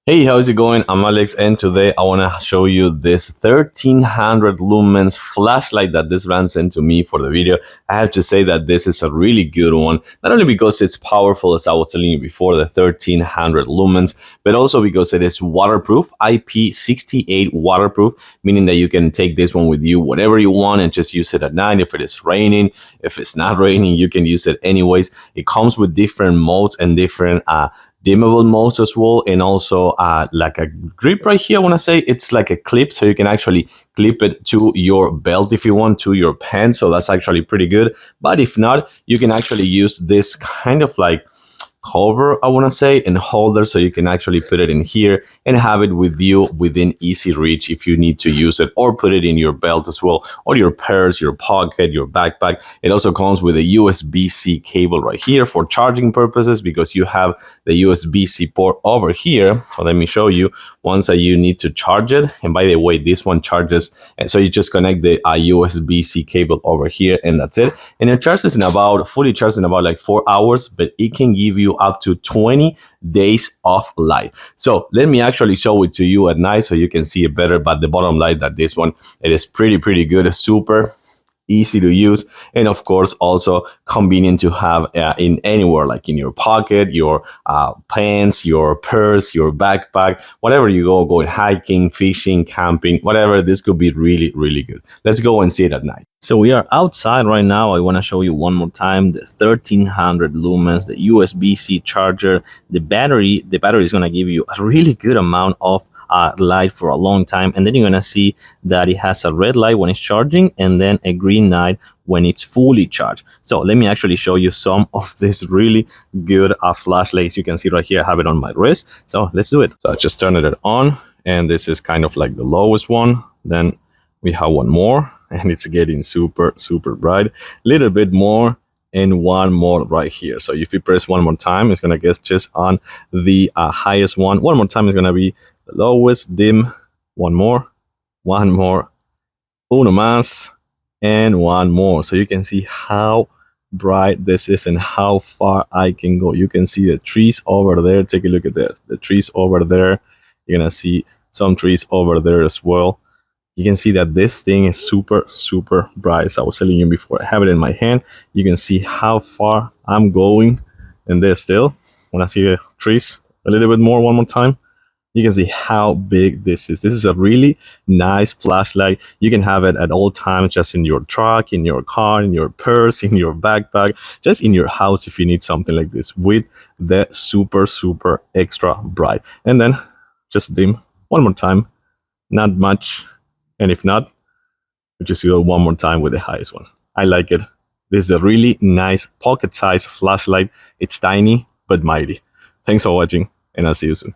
Hey, how's it going? I'm Alex, and today I want to show you this 1300 lumens flashlight that this brand sent to me for the video. I have to say that this is a really good one, not only because it's powerful, as I was telling you before, the 1300 lumens, but also because it is waterproof, IP68 waterproof, meaning that you can take this one with you whatever you want and just use it at night. If it is raining, if it's not raining, you can use it anyways. It comes with different modes and different dimmable modes as well, and also like a grip right here. I want to say it's like a clip, so you can actually clip it to your belt if you want, to your pants, so that's actually pretty good. But if not, you can actually use this kind of like cover, I want to say, and holder, so you can actually put it in here and have it with you within easy reach if you need to use it, or put it in your belt as well, or your purse, your pocket, your backpack. It also comes with a USB-C cable right here for charging purposes, because you have the USB-C port over here. So let me show you. Once you need to charge it, and by the way, this one charges, and so you just connect the USB-C cable over here, and that's it. And it charges in about, fully charged in about like 4 hours, but it can give you up to 20 days of light. So let me actually show it to you at night so you can see it better. But the bottom line that this one, it is pretty good, super easy to use, and of course also convenient to have in anywhere, like in your pocket, your pants, your purse, your backpack, whatever you go hiking, fishing, camping, whatever. This could be really good. Let's go and see it at night. So we are outside right now. I want to show you one more time the 1300 lumens, the USB-C charger. The battery is going to give you a really good amount of light for a long time, and then you're gonna see that it has a red light when it's charging, and then a green light when it's fully charged. So let me actually show you some of this really good flashlights. You can see right here, I have it on my wrist. So let's do it. So I just turned it on, and this is kind of like the lowest one. Then we have one more, and it's getting super bright. A little bit more, and one more right here. So if you press one more time, it's gonna get just on the highest one. One more time is gonna be the lowest, dim. One more, uno más, and one more. So you can see how bright this is and how far I can go. You can see the trees over there. Take a look at that. The trees over there. You're gonna see some trees over there as well. You can see that this thing is super bright. As I was telling you before, I have it in my hand. You can see how far I'm going, and there's still. When I see the trees a little bit more, one more time, you can see how big this is. This is a really nice flashlight. You can have it at all times, just in your truck, in your car, in your purse, in your backpack, just in your house if you need something like this, with the super extra bright. And then just dim one more time. Not much. And if not, we just go one more time with the highest one. I like it. This is a really nice pocket-sized flashlight. It's tiny but mighty. Thanks for watching, and I'll see you soon.